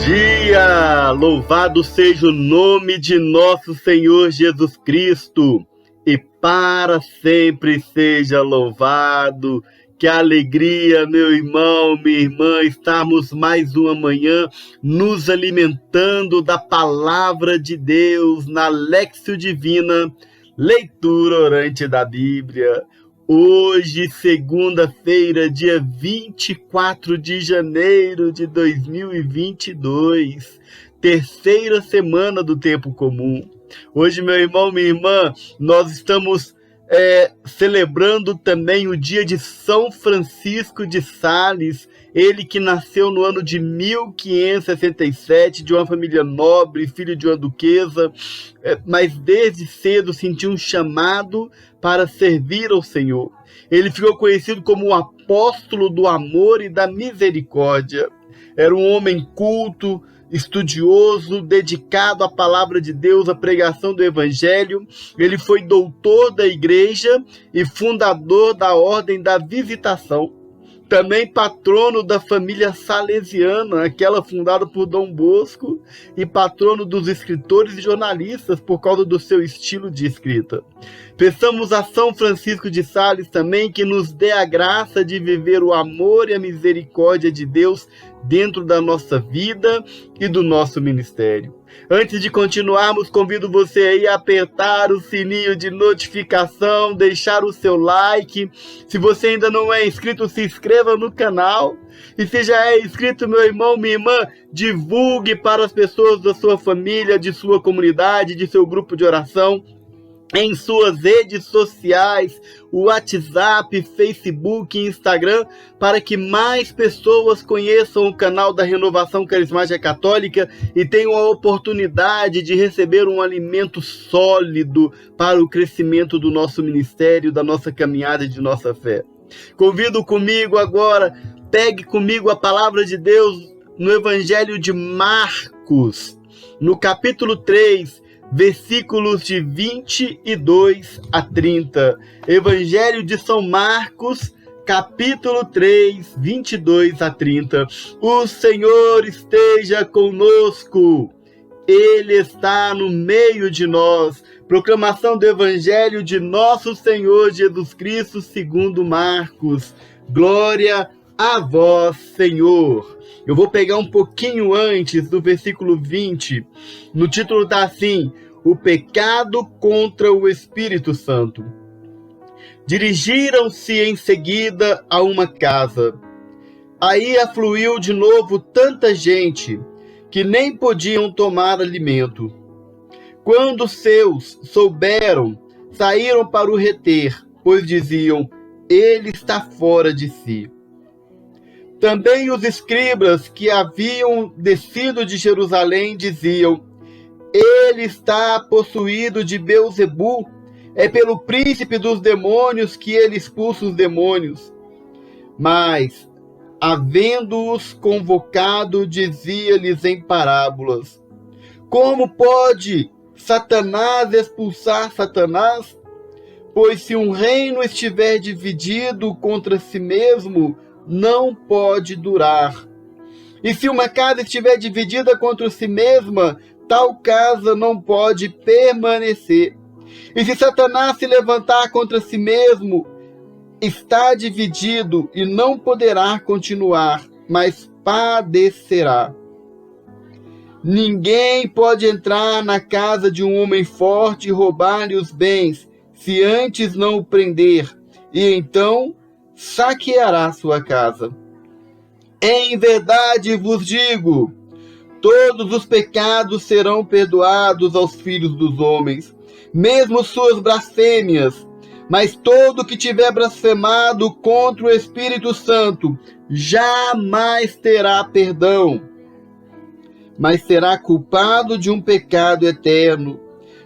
dia! Louvado seja o nome de nosso Senhor Jesus Cristo e para sempre seja louvado. Que alegria, meu irmão, minha irmã, estarmos mais uma manhã nos alimentando da palavra de Deus na Léxio Divina, leitura orante da Bíblia. Hoje, segunda-feira, dia 24 de janeiro de 2022, terceira semana do tempo comum. Hoje, meu irmão, minha irmã, nós estamos celebrando também o dia de São Francisco de Sales, ele que nasceu no ano de 1567, de uma família nobre, filho de uma duquesa, mas desde cedo sentiu um chamado para servir ao Senhor. Ele ficou conhecido como o apóstolo do amor e da misericórdia. Era um homem culto, estudioso, dedicado à palavra de Deus, à pregação do Evangelho. Ele foi doutor da igreja e fundador da Ordem da Visitação. Também patrono da família salesiana, aquela fundada por Dom Bosco, e patrono dos escritores e jornalistas por causa do seu estilo de escrita. Peçamos a São Francisco de Sales também que nos dê a graça de viver o amor e a misericórdia de Deus dentro da nossa vida e do nosso ministério. Antes de continuarmos, convido você aí a apertar o sininho de notificação, deixar o seu like. Se você ainda não é inscrito, se inscreva no canal. E se já é inscrito, meu irmão, minha irmã, divulgue para as pessoas da sua família, de sua comunidade, de seu grupo de oração, em suas redes sociais, WhatsApp, Facebook e Instagram, para que mais pessoas conheçam o canal da Renovação Carismática Católica e tenham a oportunidade de receber um alimento sólido para o crescimento do nosso ministério, da nossa caminhada e de nossa fé. Convido comigo agora, pegue comigo a palavra de Deus no Evangelho de Marcos, no capítulo 3, versículos de 22 a 30. Evangelho de São Marcos, capítulo 3, 22 a 30. O Senhor esteja conosco. Ele está no meio de nós. Proclamação do Evangelho de nosso Senhor Jesus Cristo segundo Marcos. Glória a vós, Senhor. Eu vou pegar um pouquinho antes do versículo 20. No título está assim: o pecado contra o Espírito Santo. Dirigiram-se em seguida a uma casa. Aí afluiu de novo tanta gente que nem podiam tomar alimento. Quando os seus souberam, saíram para o reter, pois diziam: ele está fora de si. Também os escribas que haviam descido de Jerusalém diziam: ele está possuído de Beelzebu, é pelo príncipe dos demônios que ele expulsa os demônios. Mas, havendo-os convocado, dizia-lhes em parábolas: como pode Satanás expulsar Satanás? Pois se um reino estiver dividido contra si mesmo, não pode durar. E se uma casa estiver dividida contra si mesma, tal casa não pode permanecer. E se Satanás se levantar contra si mesmo, está dividido e não poderá continuar, mas padecerá. Ninguém pode entrar na casa de um homem forte e roubar-lhe os bens, se antes não o prender, e então saqueará sua casa. Em verdade vos digo, todos os pecados serão perdoados aos filhos dos homens, mesmo suas blasfêmias, mas todo que tiver blasfemado contra o Espírito Santo jamais terá perdão, mas será culpado de um pecado eterno.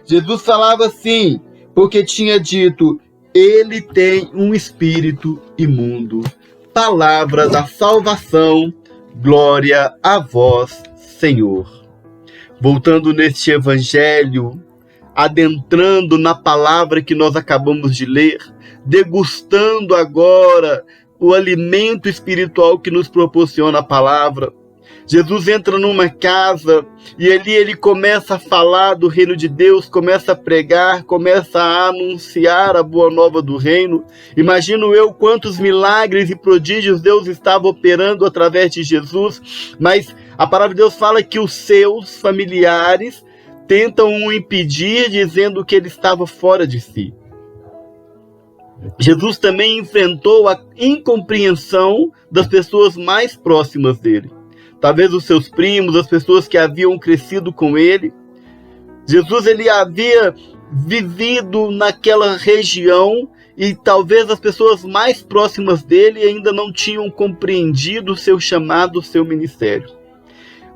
Jesus falava assim, porque tinha dito: ele tem um espírito imundo. Palavra da salvação, glória a vós, Senhor. Voltando neste evangelho, adentrando na palavra que nós acabamos de ler, degustando agora o alimento espiritual que nos proporciona a palavra, Jesus entra numa casa e ali ele começa a falar do reino de Deus, começa a pregar, começa a anunciar a boa nova do reino. Imagino eu quantos milagres e prodígios Deus estava operando através de Jesus, mas a palavra de Deus fala que os seus familiares tentam o impedir, dizendo que ele estava fora de si. Jesus também enfrentou a incompreensão das pessoas mais próximas dele. Talvez os seus primos, as pessoas que haviam crescido com ele. Jesus ele havia vivido naquela região e talvez as pessoas mais próximas dele ainda não tinham compreendido o seu chamado, o seu ministério.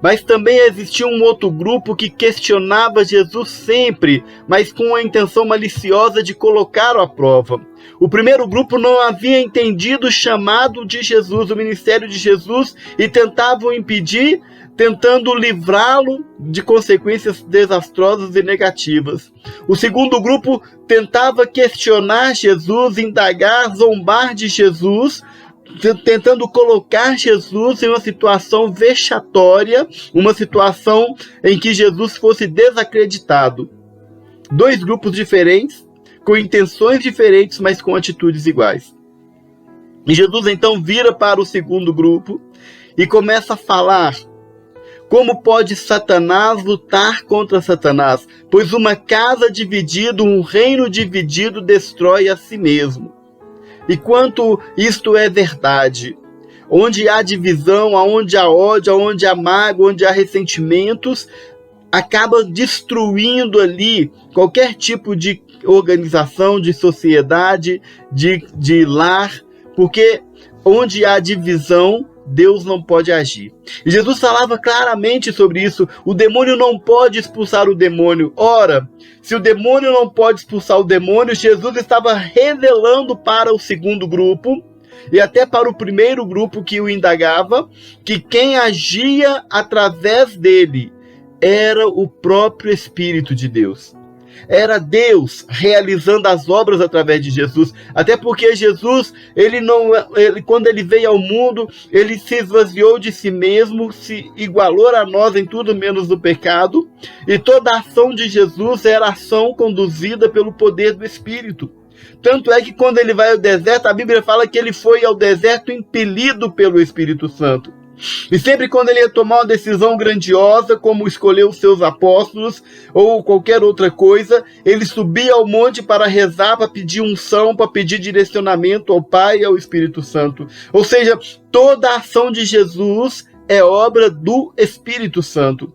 Mas também existia um outro grupo que questionava Jesus sempre, mas com a intenção maliciosa de colocá-lo à prova. O primeiro grupo não havia entendido o chamado de Jesus, o ministério de Jesus, e tentavam impedir, tentando livrá-lo de consequências desastrosas e negativas. O segundo grupo tentava questionar Jesus, indagar, zombar de Jesus, tentando colocar Jesus em uma situação vexatória, uma situação em que Jesus fosse desacreditado. Dois grupos diferentes, com intenções diferentes, mas com atitudes iguais. E Jesus então vira para o segundo grupo e começa a falar: como pode Satanás lutar contra Satanás? Pois uma casa dividida, um reino dividido destrói a si mesmo. E quanto isto é verdade, onde há divisão, onde há ódio, onde há mágoa, onde há ressentimentos, acaba destruindo ali qualquer tipo de organização, de sociedade, de lar, porque onde há divisão, Deus não pode agir. E Jesus falava claramente sobre isso. O demônio não pode expulsar o demônio. Ora, se o demônio não pode expulsar o demônio, Jesus estava revelando para o segundo grupo e até para o primeiro grupo que o indagava, que quem agia através dele era o próprio Espírito de Deus. Era Deus realizando as obras através de Jesus. Até porque Jesus, quando ele veio ao mundo, ele se esvaziou de si mesmo, se igualou a nós em tudo menos no pecado. E toda a ação de Jesus era ação conduzida pelo poder do Espírito. Tanto é que quando ele vai ao deserto, a Bíblia fala que ele foi ao deserto impelido pelo Espírito Santo. E sempre quando ele ia tomar uma decisão grandiosa, como escolher os seus apóstolos ou qualquer outra coisa, ele subia ao monte para rezar, para pedir unção, para pedir direcionamento ao Pai e ao Espírito Santo. Ou seja, toda a ação de Jesus é obra do Espírito Santo.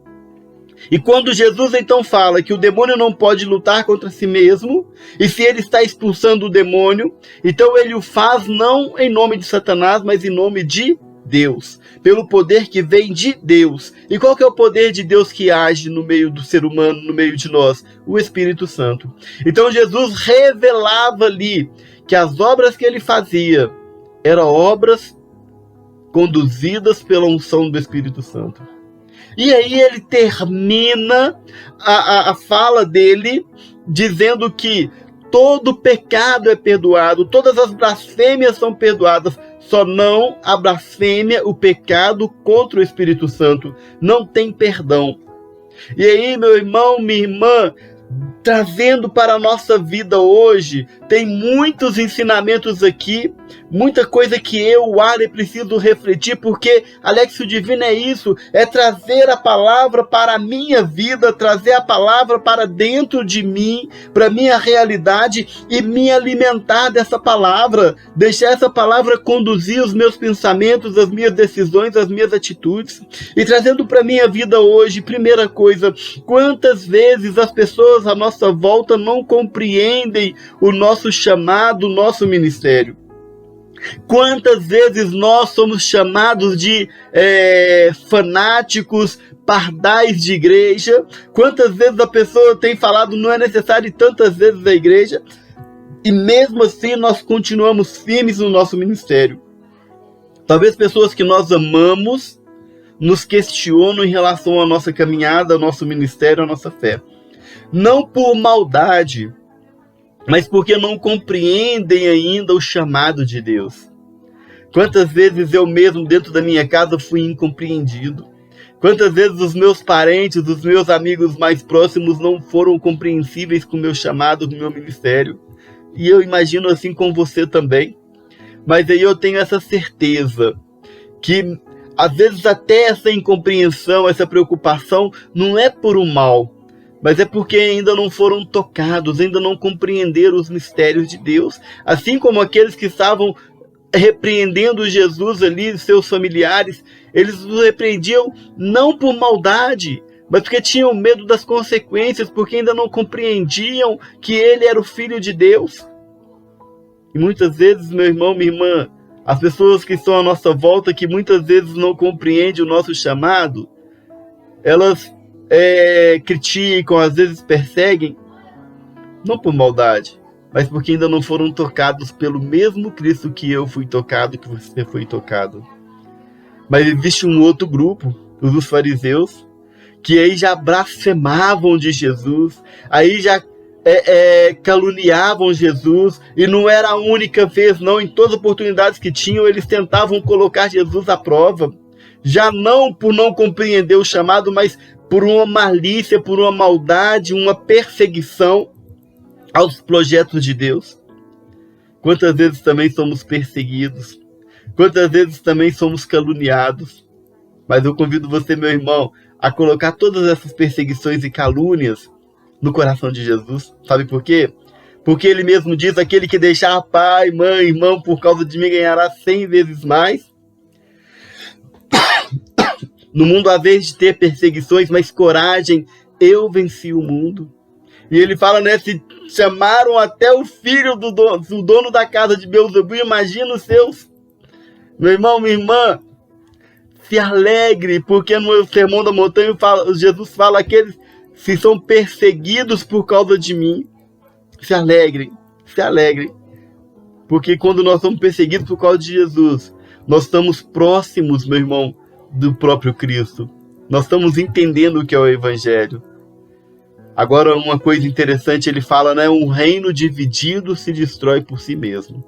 E quando Jesus então fala que o demônio não pode lutar contra si mesmo, e se ele está expulsando o demônio, então ele o faz não em nome de Satanás, mas em nome de Deus, pelo poder que vem de Deus. E qual que é o poder de Deus que age no meio do ser humano, no meio de nós? O Espírito Santo. Então Jesus revelava ali que as obras que ele fazia eram obras conduzidas pela unção do Espírito Santo. E aí ele termina a fala dele dizendo que todo pecado é perdoado, todas as blasfêmias são perdoadas, só não a blasfêmia, o pecado contra o Espírito Santo. Não tem perdão. E aí, meu irmão, minha irmã, trazendo para a nossa vida hoje, tem muitos ensinamentos aqui, muita coisa que eu, Arley, preciso refletir, porque Alexio Divino é isso, é trazer a palavra para a minha vida, trazer a palavra para dentro de mim, para a minha realidade e me alimentar dessa palavra, deixar essa palavra conduzir os meus pensamentos, as minhas decisões, as minhas atitudes. E trazendo para a minha vida hoje, primeira coisa, quantas vezes as pessoas à nossa volta não compreendem o nosso chamado, o nosso ministério. Quantas vezes nós somos chamados de fanáticos, pardais de igreja. Quantas vezes a pessoa tem falado não é necessário ir tantas vezes à igreja, e mesmo assim nós continuamos firmes no nosso ministério. Talvez pessoas que nós amamos nos questionam em relação à nossa caminhada, ao nosso ministério, à nossa fé. Não por maldade, mas porque não compreendem ainda o chamado de Deus. Quantas vezes eu mesmo dentro da minha casa fui incompreendido. Quantas vezes os meus parentes, os meus amigos mais próximos não foram compreensíveis com o meu chamado, com o meu ministério. E eu imagino assim com você também. Mas aí eu tenho essa certeza que às vezes até essa incompreensão, essa preocupação não é por um mal, mas é porque ainda não foram tocados, ainda não compreenderam os mistérios de Deus. Assim como aqueles que estavam repreendendo Jesus ali, seus familiares, eles o repreendiam não por maldade, mas porque tinham medo das consequências, porque ainda não compreendiam que ele era o Filho de Deus. E muitas vezes, meu irmão, minha irmã, as pessoas que estão à nossa volta, que muitas vezes não compreendem o nosso chamado, elas criticam, às vezes perseguem, não por maldade, mas porque ainda não foram tocados pelo mesmo Cristo que eu fui tocado, que você foi tocado. Mas existe um outro grupo, os dos fariseus, que aí já blasfemavam de Jesus, aí já caluniavam Jesus, e não era a única vez, não, em todas as oportunidades que tinham, eles tentavam colocar Jesus à prova, já não por não compreender o chamado, mas por uma malícia, por uma maldade, uma perseguição aos projetos de Deus. Quantas vezes também somos perseguidos, quantas vezes também somos caluniados, mas eu convido você, meu irmão, a colocar todas essas perseguições e calúnias no coração de Jesus. Sabe por quê? Porque ele mesmo diz: aquele que deixar pai, mãe, irmão por causa de mim ganhará 100 vezes mais. No mundo há vez de ter perseguições, mas coragem, eu venci o mundo. E ele fala, né, se chamaram até o filho do dono da casa de Beelzebul, imagina os seus. Meu irmão, minha irmã, se alegre, porque no Sermão da Montanha Jesus fala aqueles que são perseguidos por causa de mim. Se alegrem, porque quando nós somos perseguidos por causa de Jesus, nós estamos próximos, meu irmão, do próprio Cristo. Nós estamos entendendo o que é o Evangelho. Agora, uma coisa interessante, ele fala, né? Um reino dividido se destrói por si mesmo.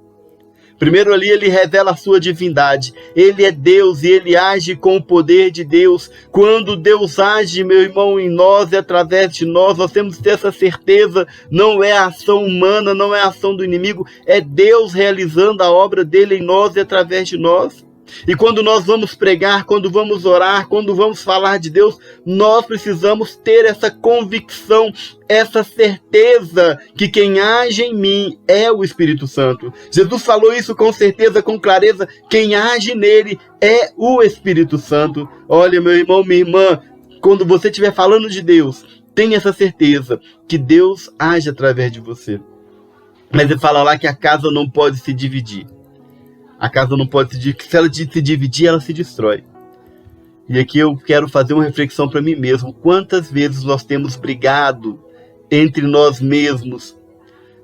Primeiro ali ele revela a sua divindade. Ele é Deus e ele age com o poder de Deus. Quando Deus age, meu irmão, em nós e através de nós temos que ter essa certeza. Não é a ação humana, não é a ação do inimigo. É Deus realizando a obra dele em nós e através de nós. E quando nós vamos pregar, quando vamos orar, quando vamos falar de Deus, nós precisamos ter essa convicção, essa certeza que quem age em mim é o Espírito Santo. Jesus falou isso com certeza, com clareza. Quem age nele é o Espírito Santo. Olha, meu irmão, minha irmã, quando você estiver falando de Deus, tenha essa certeza que Deus age através de você. Mas ele fala lá que a casa não pode se dividir. A casa não pode se dividir, se ela se dividir, ela se destrói. E aqui eu quero fazer uma reflexão para mim mesmo. Quantas vezes nós temos brigado entre nós mesmos?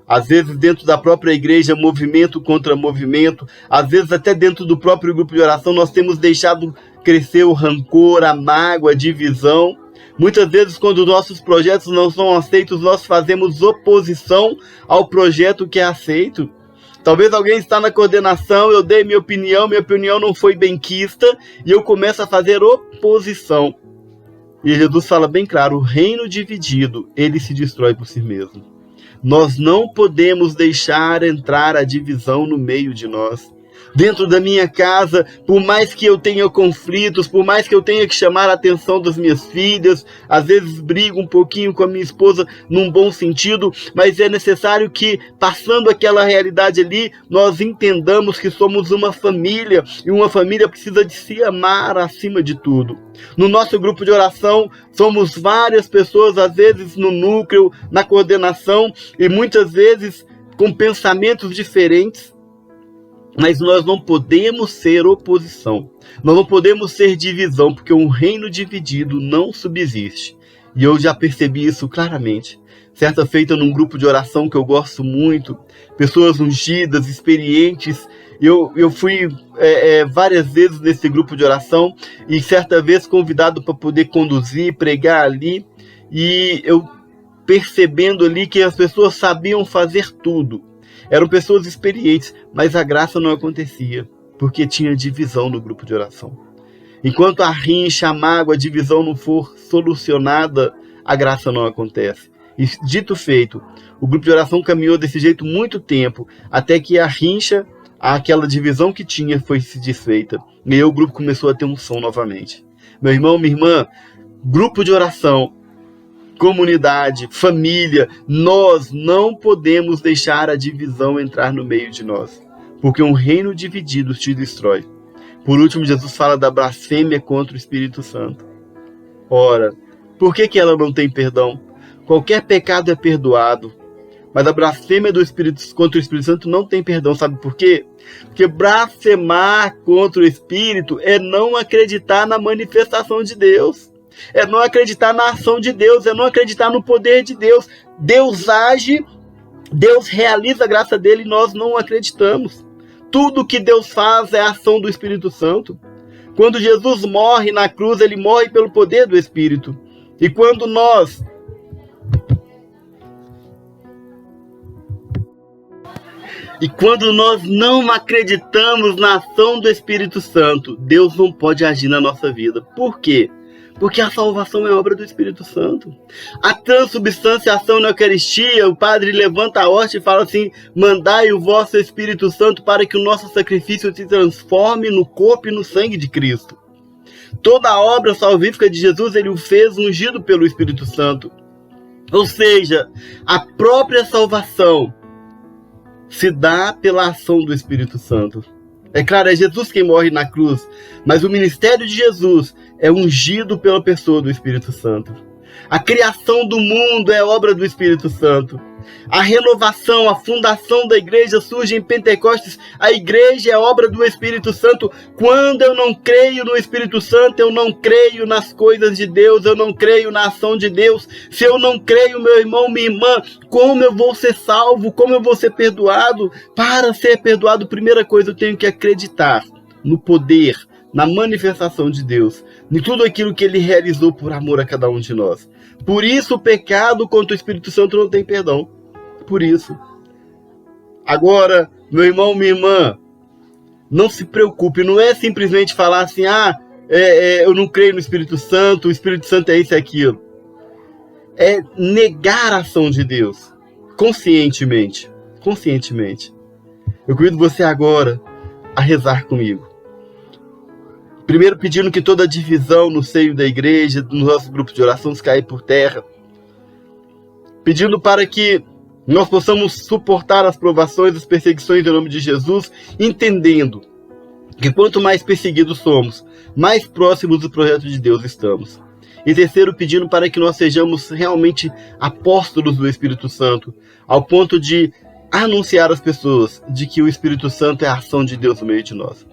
Às vezes dentro da própria igreja, movimento contra movimento. Às vezes até dentro do próprio grupo de oração, nós temos deixado crescer o rancor, a mágoa, a divisão. Muitas vezes, quando nossos projetos não são aceitos, nós fazemos oposição ao projeto que é aceito. Talvez alguém está na coordenação, eu dei minha opinião não foi benquista, e eu começo a fazer oposição. E Jesus fala bem claro, o reino dividido, ele se destrói por si mesmo. Nós não podemos deixar entrar a divisão no meio de nós. Dentro da minha casa, por mais que eu tenha conflitos, por mais que eu tenha que chamar a atenção das minhas filhas, às vezes brigo um pouquinho com a minha esposa num bom sentido, mas é necessário que, passando aquela realidade ali, nós entendamos que somos uma família, e uma família precisa de se amar acima de tudo. No nosso grupo de oração, somos várias pessoas, às vezes no núcleo, na coordenação, e muitas vezes com pensamentos diferentes. Mas nós não podemos ser oposição, nós não podemos ser divisão, porque um reino dividido não subsiste. E eu já percebi isso claramente. Certa feita num grupo de oração que eu gosto muito, pessoas ungidas, experientes, eu fui várias vezes nesse grupo de oração, e certa vez convidado para poder conduzir, pregar ali, e eu percebendo ali que as pessoas sabiam fazer tudo. Eram pessoas experientes, mas a graça não acontecia, porque tinha divisão no grupo de oração. Enquanto a rincha, a mágoa, a divisão não for solucionada, a graça não acontece. E dito feito, o grupo de oração caminhou desse jeito muito tempo, até que a rincha, aquela divisão que tinha, foi se desfeita. E aí o grupo começou a ter um som novamente. Meu irmão, minha irmã, grupo de oração, comunidade, família, nós não podemos deixar a divisão entrar no meio de nós, porque um reino dividido te destrói. Por último, Jesus fala da blasfêmia contra o Espírito Santo. Ora, por que ela não tem perdão? Qualquer pecado é perdoado, mas a blasfêmia contra o Espírito Santo não tem perdão. Sabe por quê? Porque blasfemar contra o Espírito é não acreditar na manifestação de Deus, é não acreditar na ação de Deus, é não acreditar no poder de Deus. Deus age, Deus realiza a graça dele e nós não acreditamos. Tudo que Deus faz é a ação do Espírito Santo. Quando Jesus morre na cruz, ele morre pelo poder do Espírito. E quando nós não acreditamos na ação do Espírito Santo, Deus não pode agir na nossa vida. Por quê? Porque a salvação é obra do Espírito Santo. A transubstanciação na Eucaristia, o padre levanta a hóstia e fala assim: mandai o vosso Espírito Santo para que o nosso sacrifício se transforme no corpo e no sangue de Cristo. Toda a obra salvífica de Jesus, ele o fez ungido pelo Espírito Santo. Ou seja, a própria salvação se dá pela ação do Espírito Santo. É claro, é Jesus quem morre na cruz, mas o ministério de Jesus é ungido pela pessoa do Espírito Santo. A criação do mundo é obra do Espírito Santo. A renovação, a fundação da igreja surge em Pentecostes. A igreja é obra do Espírito Santo. Quando eu não creio no Espírito Santo, eu não creio nas coisas de Deus, eu não creio na ação de Deus. Se eu não creio, meu irmão, minha irmã, como eu vou ser salvo? Como eu vou ser perdoado? Para ser perdoado, primeira coisa, eu tenho que acreditar no poder, na manifestação de Deus, em tudo aquilo que Ele realizou por amor a cada um de nós. Por isso o pecado contra o Espírito Santo não tem perdão. Por isso. Agora, meu irmão, minha irmã, não se preocupe, não é simplesmente falar assim: eu não creio no Espírito Santo, o Espírito Santo é isso e aquilo. É negar a ação de Deus, conscientemente. Conscientemente. Eu convido você agora a rezar comigo. Primeiro pedindo que toda divisão no seio da igreja, no nosso grupo de oração, caia por terra. Pedindo para que nós possamos suportar as provações, as perseguições em nome de Jesus, entendendo que quanto mais perseguidos somos, mais próximos do projeto de Deus estamos. E terceiro, pedindo para que nós sejamos realmente apóstolos do Espírito Santo, ao ponto de anunciar às pessoas de que o Espírito Santo é a ação de Deus no meio de nós.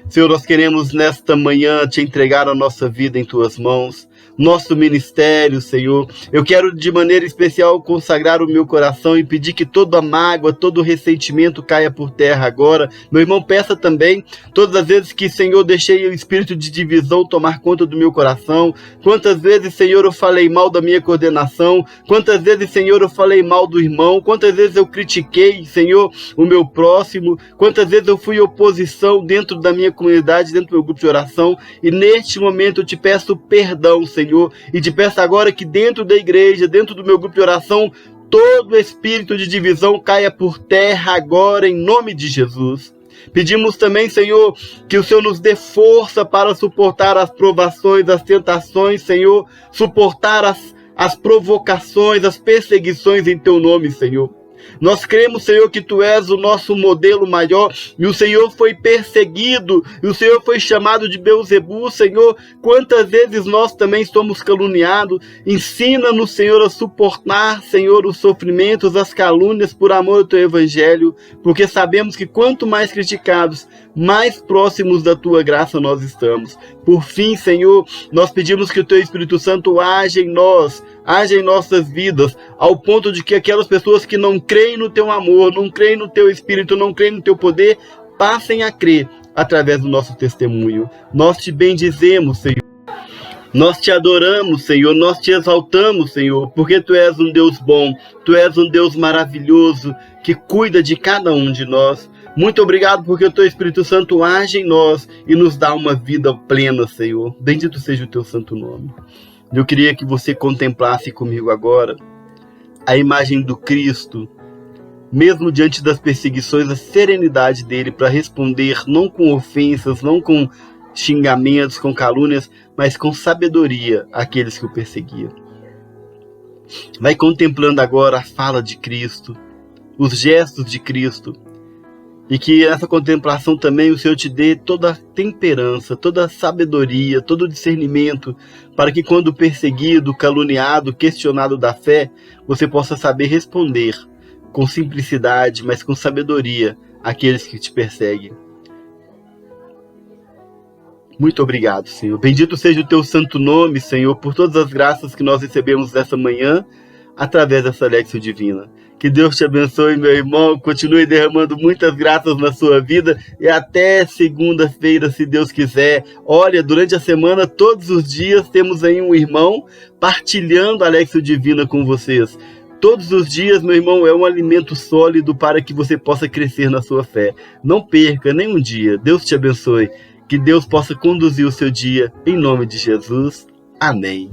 Senhor, nós queremos nesta manhã te entregar a nossa vida em tuas mãos, nosso ministério, Senhor. Eu quero de maneira especial consagrar o meu coração e pedir que toda mágoa, todo ressentimento caia por terra agora. Meu irmão, peça também, todas as vezes que, Senhor, deixei o espírito de divisão tomar conta do meu coração. Quantas vezes, Senhor, eu falei mal da minha coordenação. Quantas vezes, Senhor, eu falei mal do irmão. Quantas vezes eu critiquei, Senhor, o meu próximo. Quantas vezes eu fui oposição dentro da minha comunidade, dentro do meu grupo de oração. E neste momento eu te peço perdão, Senhor, e te peço agora que dentro da igreja, dentro do meu grupo de oração, todo espírito de divisão caia por terra agora, em nome de Jesus. Pedimos também, Senhor, que o Senhor nos dê força para suportar as provações, as tentações, Senhor, suportar as provocações, as perseguições em Teu nome, Senhor. Nós cremos, Senhor, que Tu és o nosso modelo maior, e o Senhor foi perseguido, e o Senhor foi chamado de Beelzebu, Senhor. Quantas vezes nós também somos caluniados? Ensina-nos, Senhor, a suportar, Senhor, os sofrimentos, as calúnias por amor ao Teu Evangelho, porque sabemos que quanto mais criticados, mais próximos da Tua graça nós estamos. Por fim, Senhor, nós pedimos que o Teu Espírito Santo age em nós, age em nossas vidas, ao ponto de que aquelas pessoas que não creem no Teu amor, não creem no Teu Espírito, não creem no Teu poder, passem a crer através do nosso testemunho. Nós te bendizemos, Senhor. Nós te adoramos, Senhor, nós te exaltamos, Senhor, porque Tu és um Deus bom, Tu és um Deus maravilhoso, que cuida de cada um de nós. Muito obrigado porque o Teu Espírito Santo age em nós e nos dá uma vida plena, Senhor. Bendito seja o Teu santo nome. Eu queria que você contemplasse comigo agora a imagem do Cristo, mesmo diante das perseguições, a serenidade dele para responder, não com ofensas, não com xingamentos, com calúnias, mas com sabedoria àqueles que o perseguiam. Vai contemplando agora a fala de Cristo, os gestos de Cristo, e que nessa contemplação também o Senhor te dê toda a temperança, toda a sabedoria, todo o discernimento, para que quando perseguido, caluniado, questionado da fé, você possa saber responder com simplicidade, mas com sabedoria àqueles que te perseguem. Muito obrigado, Senhor. Bendito seja o Teu santo nome, Senhor, por todas as graças que nós recebemos nessa manhã, através dessa Léxio Divina. Que Deus te abençoe, meu irmão, continue derramando muitas graças na sua vida e até segunda-feira, se Deus quiser. Olha, durante a semana, todos os dias, temos aí um irmão partilhando a Léxio Divina com vocês. Todos os dias, meu irmão, é um alimento sólido para que você possa crescer na sua fé. Não perca nem um dia. Deus te abençoe. Que Deus possa conduzir o seu dia, em nome de Jesus. Amém.